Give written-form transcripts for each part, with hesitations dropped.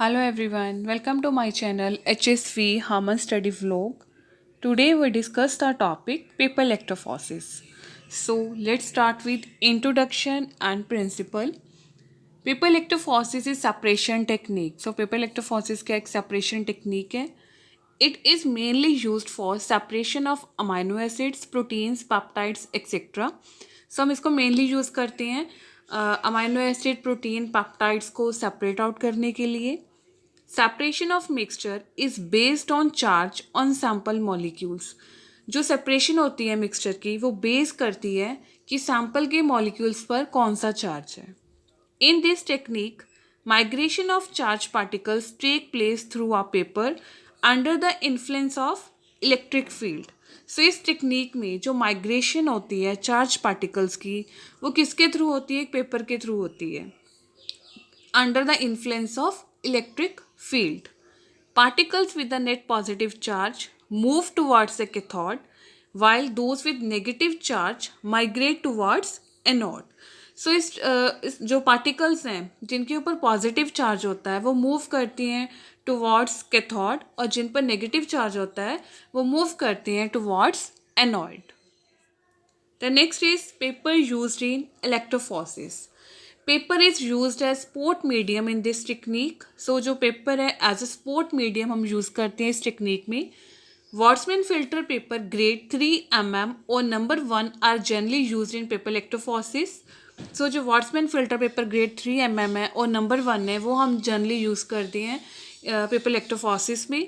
Hello everyone, welcome to my channel HSV Harman Study Vlog. Today we discuss the topic paper electrophoresis. So let's start with introduction and principle. Paper electrophoresis is separation technique. So paper electrophoresis क्या एक separation technique है. It is mainly used for separation of amino acids, proteins, peptides, etc. So हम इसको mainly use करते हैं amino acid protein peptides को separate out करने के लिए. Separation of mixture is based on charge on sample molecules. जो separation होती है मिक्सचर की वो बेस करती है कि सैम्पल के मॉलिक्यूल्स पर कौन सा चार्ज है. In this technique migration of charge particles take place through a paper under the influence of electric field. So इस टेक्निक में जो माइग्रेशन होती है चार्ज पार्टिकल्स की वो किसके थ्रू होती है, एक पेपर के थ्रू होती है under the influence of electric field. Particles with the net positive charge move towards the cathode while those with negative charge migrate towards anode. सो इस जो पार्टिकल्स हैं जिनके ऊपर पॉजिटिव चार्ज होता है वो मूव करती हैं टुवार्ड्स कैथोड और जिन पर नेगेटिव चार्ज होता है वो मूव करती हैं towards anode. The next is paper used in electrophoresis. Paper is used as sport medium in this technique. So जो paper है as a sport medium हम use करते हैं इस technique में. Watsman filter paper grade 3 mm और number 1 are generally used in paper electrophoresis. So जो Watsman filter paper grade 3 mm है और number 1 है वो हम generally use करते हैं paper electrophoresis में.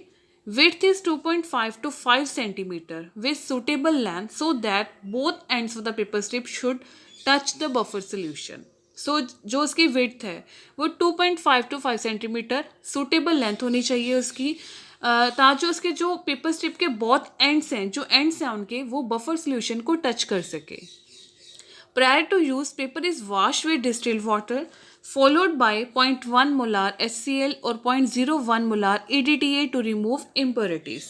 Width is 2.5 to 5 centimeter with suitable length so that both ends of the paper strip should touch the buffer solution. So जो उसकी width है वो 2.5 to 5 सेंटीमीटर suitable length होनी चाहिए उसकी ताकि उसके जो पेपर स्ट्रिप के बहुत एंड्स हैं जो एंड्स हैं उनके वो बफर सोल्यूशन को टच कर सके. Prior to use, paper is washed with distilled water followed by 0.1 molar HCl or 0.01 molar EDTA to remove impurities.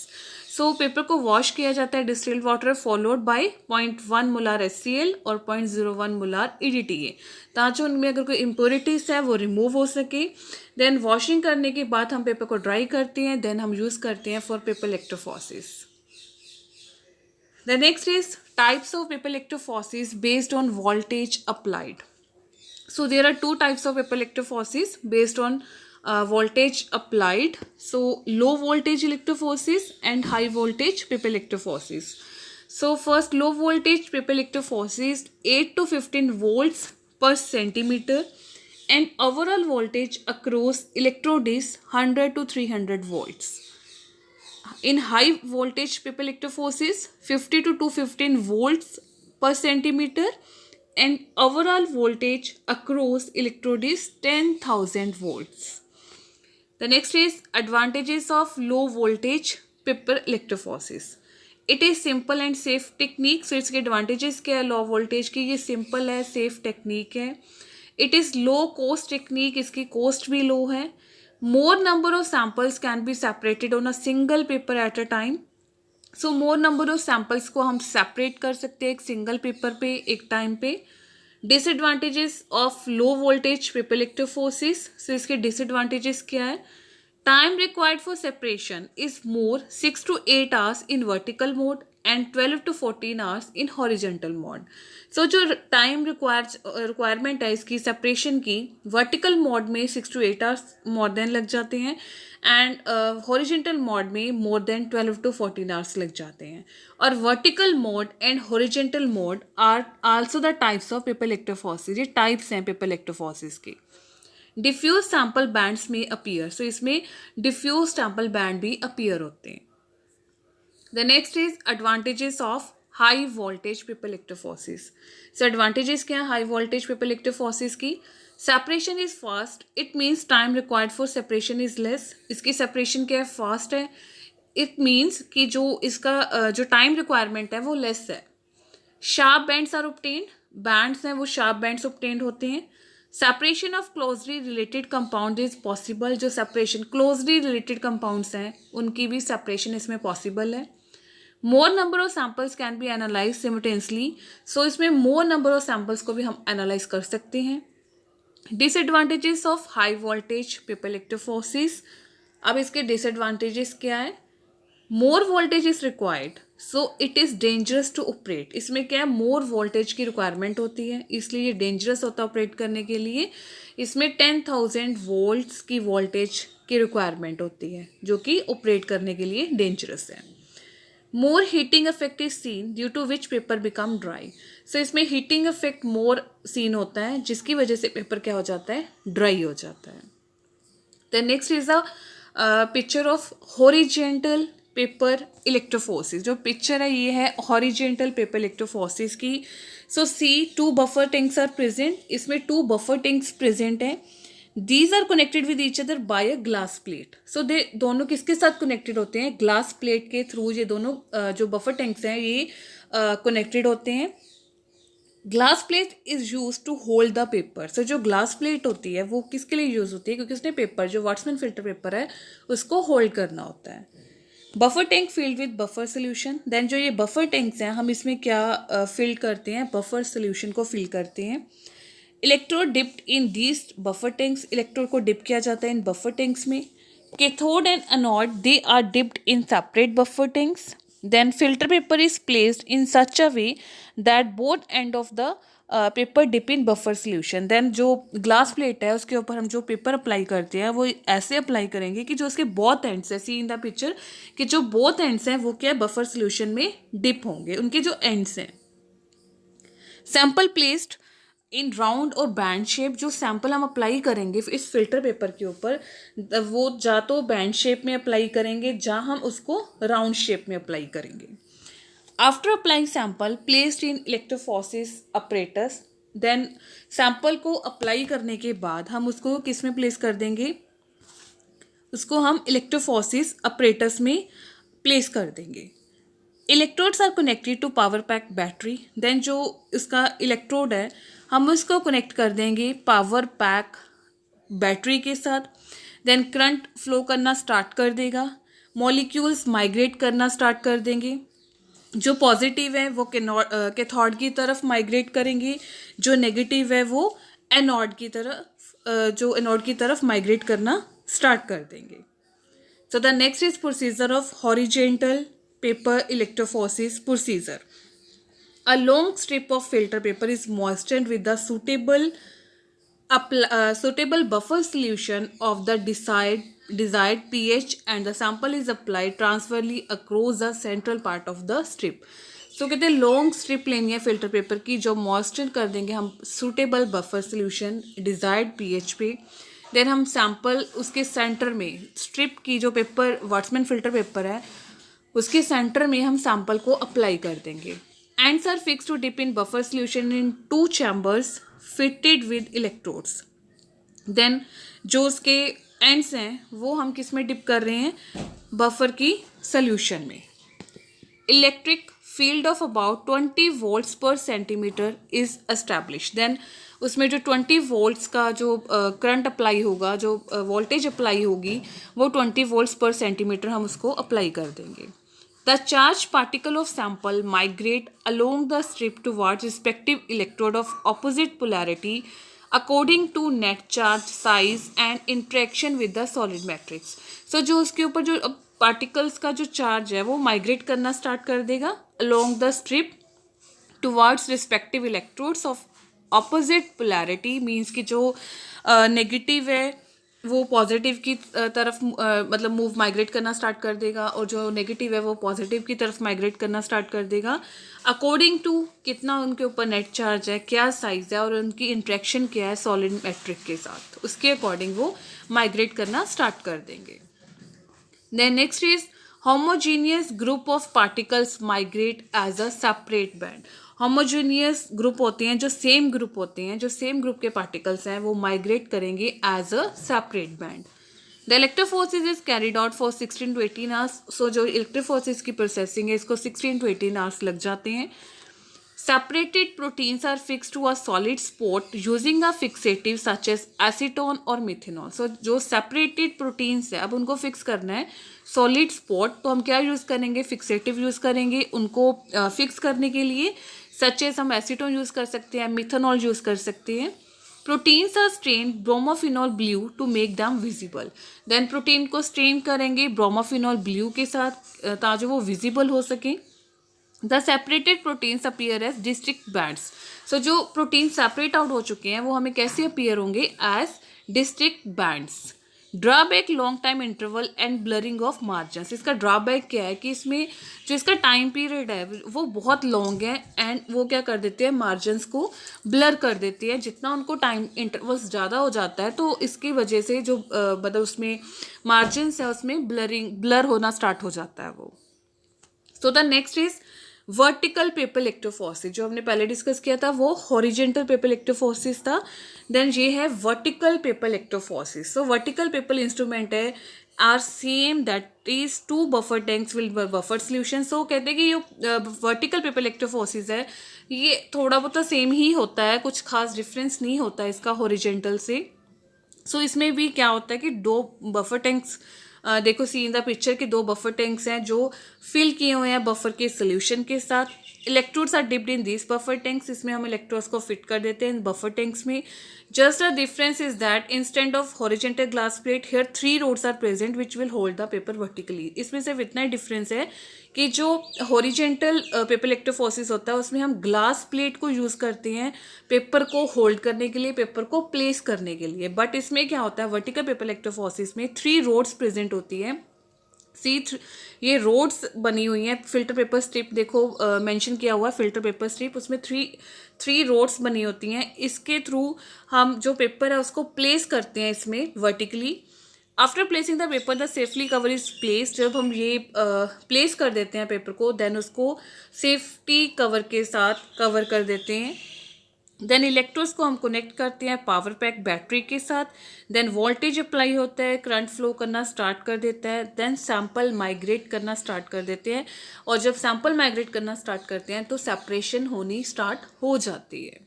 So paper को वॉश किया जाता है distilled water followed by 0.1 molar HCl और 0.01 molar EDTA ताकि उनमें अगर कोई इम्प्योरिटीज है वो रिमूव हो सके. देन वॉशिंग करने के बाद हम पेपर को ड्राई करते हैं, देन हम यूज़ करते हैं for paper electrophoresis. The next is types of paper electrophoresis based on voltage applied. So there are two types of paper electrophoresis based on voltage applied. So low voltage electrophoresis and high voltage paper electrophoresis. So first low voltage paper electrophoresis 8 to 15 volts per centimeter and overall voltage across electrode is 100 to 300 volts. In high voltage paper electrophoresis 50 to 215 volts per centimeter and overall voltage across electrode is 10,000 volts. The next is advantages of low voltage paper electrophoresis. It is simple and safe technique. So इसके advantages क्या है low voltage की, ये simple है, safe technique है. It is low cost technique, इसकी cost भी low है. More number of samples can be separated on a single paper at a time. So more number of samples को हम separate कर सकते हैं एक single paper पे एक time पे. Disadvantages of low voltage paper electrophoresis. So इसके disadvantages क्या है? Time required for separation is more 6 to 8 hours in vertical mode and 12 to 14 hours in horizontal mode. So जो टाइम रिक्वायरमेंट है इसकी separation की वर्टिकल मोड में 6 to 8 hours more than लग जाते हैं एंड हॉरिजेंटल मोड में मोर देन 12 to 14 hours लग जाते हैं. और vertical mode and horizontal mode are also the types of paper electrophoresis. ये टाइप्स हैं पेपर इलेक्ट्रोफोरेसिस के. डिफ्यूज सैम्पल बैंड्स में अपीयर. सो इसमें डिफ्यूज सैम्पल बैंड भी अपीयर होते हैं. The next is advantages of high voltage paper electrophoresis. So advantages क्या है high voltage paper electrophoresis की? Separation is fast. It means time required for separation is less. इसकी separation क्या है? Fast है. It means कि जो इसका जो time requirement है वो less है. Sharp bands are obtained. Bands हैं वो sharp bands obtained होते हैं. Separation of closely related compound is possible. जो separation closely related compounds हैं उनकी भी separation इसमें possible है. More number of samples can be analyzed simultaneously. So इसमें more number of samples को भी हम analyze कर सकते हैं. Disadvantages of high voltage paper electrophoresis. अब इसके डिसएडवांटेजेस क्या है? More voltage is required so it is dangerous to operate. इसमें क्या है, मोर वोल्टेज की रिक्वायरमेंट होती है, इसलिए ये डेंजरस होता है ऑपरेट करने के लिए। इसमें 10,000 वोल्ट्स की वोल्टेज की रिक्वायरमेंट होती है, जो कि ऑपरेट करने के लिए डेंजरस है। More heating effect is seen due to which paper become dry. So इसमें हीटिंग इफेक्ट मोर सीन होता है, जिसकी वजह से पेपर क्या हो जाता है, ड्राई हो जाता है। The next is a picture of horizontal paper electrophoresis. जो पिक्चर है ये है हॉरिजेंटल पेपर इलेक्ट्रोफोरेसिस की। So see 2 buffer tanks are present. इसमें 2 बफर टैंक्स प्रेजेंट है। These are connected with each other by a glass plate. So they दोनों किसके साथ कनेक्टेड होते हैं? ग्लास प्लेट के थ्रू ये दोनों जो बफर टैंक्स हैं ये कनेक्टेड होते हैं। Glass plate is use to hold the paper. So जो ग्लास प्लेट होती है वो किसके लिए यूज होती है? क्योंकि उसने पेपर, जो वाटरमैन फिल्टर पेपर है, उसको होल्ड करना होता है। Buffer tank filled with buffer solution. Then जो ये बफर टैंक्स हैं, हम इसमें क्या फिल करते हैं? बफर सोल्यूशन को फिल करते हैं। Electrode dipped in these buffer tanks. Electrode को डिप किया जाता है इन बफर टैंक्स में। Cathode and anode they are dipped in separate buffer tanks. Then filter paper is placed in such a way that both end of the paper dip in buffer solution. Then जो glass plate है उसके ऊपर हम जो paper apply करते हैं वो ऐसे अप्लाई करेंगे कि जो उसके बोथ एंड्स है, सी इन द पिक्चर, कि जो बोथ एंड्स हैं वो क्या है, बफर सोल्यूशन में डिप होंगे, उनके जो एंड्स हैं। सैंपल प्लेस्ड इन राउंड और बैंड शेप। जो सैंपल हम अप्लाई करेंगे इस फिल्टर पेपर के ऊपर, वो जा तो बैंड शेप में अप्लाई करेंगे, जहाँ हम उसको राउंड शेप में अप्लाई करेंगे। After applying sample placed in electrophoresis apparatus. Then sample को अप्लाई करने के बाद हम उसको किस में प्लेस कर देंगे? उसको हम इलेक्ट्रोफोरेसिस अपरेटस में प्लेस कर देंगे। Electrodes are connected to power pack battery. Then जो इसका इलेक्ट्रोड है हम उसको कनेक्ट कर देंगे पावर पैक बैटरी के साथ। देन करंट फ्लो करना स्टार्ट कर देगा, मॉलिक्यूल्स माइग्रेट करना स्टार्ट कर देंगे। जो पॉजिटिव है वो कैथोड की तरफ माइग्रेट करेंगे, जो नेगेटिव है वो एनोड की तरफ माइग्रेट करना स्टार्ट कर देंगे। So the next is procedure of horizontal paper electrophoresis procedure. A long strip of filter paper is moistened with the suitable buffer solution of the desired pH and the sample is applied transversely across the central part of the strip. So कहते हैं long strip लेनी है filter paper की, जो moisture कर देंगे हम suitable buffer solution desired pH पे। देन हम सैंपल उसके सेंटर में, स्ट्रिप की जो पेपर वाटरमैन फिल्टर पेपर है उसके सेंटर में हम सैंपल को अप्लाई कर देंगे। Ends are fix to dip in buffer solution in 2 chambers fitted with electrodes. Then जो उसके एंड्स हैं वो हम किस में डिप कर रहे हैं? बफर की सोल्यूशन में। Electric field of about 20 volts पर सेंटीमीटर इज एस्टैब्लिश। देन उसमें जो 20 वोल्ट्स का जो करंट अप्लाई होगा, जो वोल्टेज अप्लाई होगी, वो 20 वोल्ट्स पर सेंटीमीटर हम उसको अप्लाई कर देंगे। The charge particle of sample migrate along the strip towards respective electrode of opposite polarity according to net charge size and interaction with the solid matrix. So जो उसके ऊपर जो पार्टिकल्स का जो चार्ज है वो माइग्रेट करना स्टार्ट कर देगा along the strip towards respective electrodes of opposite polarity. Means कि जो नेगेटिव है वो पॉजिटिव की तरफ मतलब मूव माइग्रेट करना स्टार्ट कर देगा, और जो नेगेटिव है वो पॉजिटिव की तरफ माइग्रेट करना स्टार्ट कर देगा अकॉर्डिंग टू कितना उनके ऊपर नेट चार्ज है, क्या साइज है और उनकी इंट्रैक्शन क्या है सॉलिड मैट्रिक के साथ, उसके अकॉर्डिंग वो माइग्रेट करना स्टार्ट कर देंगे। Then next is homogeneous group of particles migrate as a separate band. Homogeneous group होते हैं, जो सेम ग्रुप होते हैं, जो सेम ग्रुप के पार्टिकल्स हैं वो माइग्रेट करेंगे as a separate band. The electrophoresis is carried out for 16 to 18 hours. So जो इलेक्ट्रोफोरेसिस की प्रोसेसिंग है इसको 16 to 18 आवर्स लग जाते हैं। Separated proteins are fixed to a solid spot using a fixative such as acetone और methanol. So जो separated proteins है अब उनको fix करना है solid spot, तो हम क्या यूज़ करेंगे? fixative यूज़ करेंगे उनको fix करने के लिए, such as हम acetone यूज़ कर सकते हैं, methanol यूज़ कर सकते हैं। Proteins are strain bromophenol blue to make them visible. Then protein को स्ट्रेन करेंगे ब्रोमोफिनॉल ब्लू के साथ ताकि वो विजिबल हो सके। The separated proteins appear as district bands. So जो प्रोटीन सेपरेट आउट हो चुके हैं वो हमें कैसे अपीयर होंगे? As district bands. Drawback long time interval and blurring of margins. इसका ड्रॉबैक क्या है कि इसमें जो इसका टाइम पीरियड है वो बहुत लॉन्ग है एंड वो क्या कर देते हैं? मार्जिन्स को ब्लर कर देते हैं। जितना उनको टाइम इंटरवल्स ज़्यादा हो जाता है तो इसकी वजह से जो मतलब उसमें मार्जिन्स है उसमें ब्लर होना स्टार्ट हो जाता है वो। So the next is vertical paper electrophoresis. जो हमने पहले डिस्कस किया था वो हॉरिजेंटल पेपर इलेक्ट्रोफोरेसिस था। देन ये है vertical paper electrophoresis. So vertical paper instrument है are same that is two buffer tanks will buffer solution. So कहते हैं कि ये वर्टिकल पेपर इलेक्ट्रोफोरेसिस है ये थोड़ा बहुत सेम ही होता है, कुछ खास डिफरेंस नहीं होता है इसका हॉरिजेंटल से। सो इसमें भी क्या होता है कि दो बफर टैंक्स देखो सी इन द पिक्चर के दो बफर टैंक्स हैं जो फिल किए हुए हैं बफर के सोल्यूशन के साथ। Electrodes are dipped in this buffer tanks. इसमें हम इलेक्ट्रोड्स को फिट कर देते हैं इन बफर टैंक्स में। Just a difference is that instant of horizontal glass plate here 3 rods are present which will hold the paper vertically. इसमें सिर्फ इतना ही डिफरेंस है कि जो हॉरिजेंटल पेपर इलेक्ट्रोफोरेसिस होता है उसमें हम ग्लास प्लेट को यूज़ करते हैं पेपर को होल्ड करने के लिए, पेपर को प्लेस करने के लिए। बट इसमें क्या होता है वर्टिकल पेपर इलेक्ट्रोफोरेसिस में 3 रोड्स प्रेजेंट होती है। ये रोड्स बनी हुई हैं। फिल्टर पेपर स्ट्रिप देखो मेंशन किया हुआ है फिल्टर पेपर स्ट्रिप, उसमें थ्री रोड्स बनी होती हैं। इसके थ्रू हम जो पेपर है उसको प्लेस करते हैं इसमें vertically. After placing the paper the safely cover is place. जब हम ये प्लेस कर देते हैं पेपर को देन उसको सेफ्टी कवर के साथ कवर कर देते हैं। देन इलेक्ट्रोड्स को हम कनेक्ट करते हैं पावर पैक बैटरी के साथ। देन वोल्टेज अप्लाई होता है, करंट फ्लो करना स्टार्ट कर देता है। देन सैंपल माइग्रेट करना स्टार्ट कर देते हैं और जब सैंपल माइग्रेट करना स्टार्ट करते हैं तो सेपरेशन होनी स्टार्ट हो जाती है।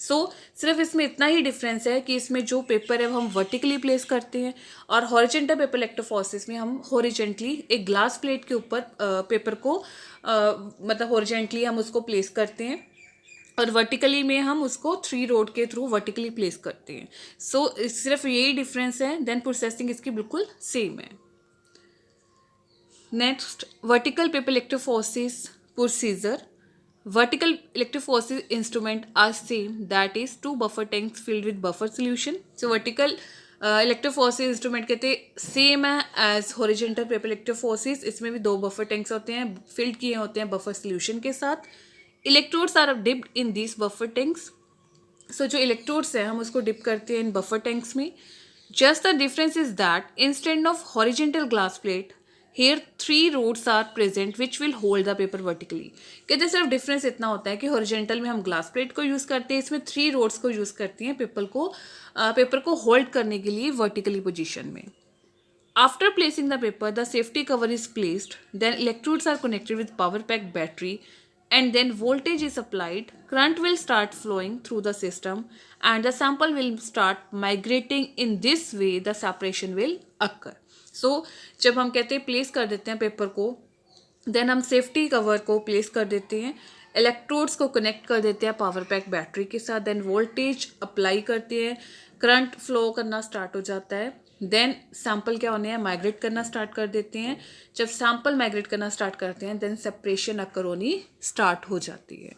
सिर्फ इसमें इतना ही डिफरेंस है कि इसमें जो पेपर है वो हम वर्टिकली प्लेस करते हैं और हॉरिजेंटल पेपर इलेक्ट्रोफोरेसिस में हम हॉरिजेंटली एक ग्लास प्लेट के ऊपर पेपर को मतलब हॉरिजेंटली हम उसको प्लेस करते हैं और वर्टिकली में हम उसको 3 रोड के थ्रू वर्टिकली प्लेस करते हैं। सिर्फ यही डिफरेंस है। देन प्रोसेसिंग इसकी बिल्कुल सेम है। Next vertical paper electrophoresis procedure. Vertical electrophoresis instrument are same, that is 2 buffer tanks filled with buffer solution. So vertical electrophoresis instrument कहते सेम है एज हॉरिजेंटल पेपर इलेक्ट्रोफोरेसिस। इसमें भी 2 buffer tanks होते हैं field किए होते हैं बफर सोल्यूशन के साथ। Electrodes are dipped in this buffer tanks. So जो इलेक्ट्रोड्स हैं हम उसको डिप करते हैं इन बफर टैंक्स में। Just the difference is that instead of horizontal glass plate here 3 rods are present which will hold the paper vertically. कहते सिर्फ difference इतना होता है कि हॉरिजेंटल में हम ग्लास प्लेट को यूज़ करते हैं, इसमें 3 रोड्स को यूज़ करती हैं पेपर को होल्ड करने के लिए वर्टिकली पोजीशन में। After placing the paper the safety cover is placed. Then electrodes are connected with power pack battery and then voltage is applied. Current will start flowing through the system and the sample will start migrating. In this way the separation will occur. So जब हम कहते हैं place कर देते हैं paper को then हम safety cover को प्लेस कर देते हैं, इलेक्ट्रोड्स को कनेक्ट कर देते हैं पावर पैक बैटरी के साथ। देन वोल्टेज अप्लाई करते हैं, करंट फ्लो करना स्टार्ट हो जाता है। देन सैंपल क्या होने हैं माइग्रेट करना स्टार्ट कर देते हैं। जब सैंपल माइग्रेट करना स्टार्ट करते हैं देन सेपरेशन अकर होनी स्टार्ट हो जाती है।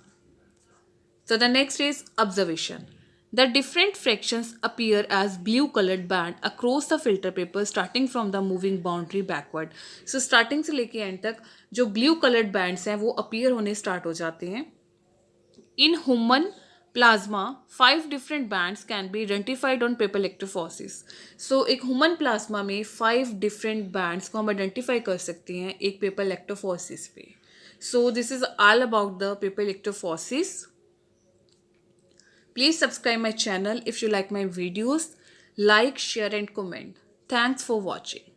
So the next is observation. The different fractions appear as blue coloured band across the filter paper starting from the moving boundary backward. So starting से लेके and तक जो ब्लू कलर्ड बैंड्स हैं वो अपीयर होने स्टार्ट हो जाते हैं। In human plasma 5 different bands can be identified on paper electrophoresis. So एक ह्यूमन प्लाज्मा में 5 डिफरेंट बैंड्स को हम आइडेंटिफाई कर सकते हैं एक पेपर इलेक्ट्रोफोरेसिस पे। So this is all about the paper electrophoresis. Please subscribe my channel if you like my videos. Like, share and comment. Thanks for watching.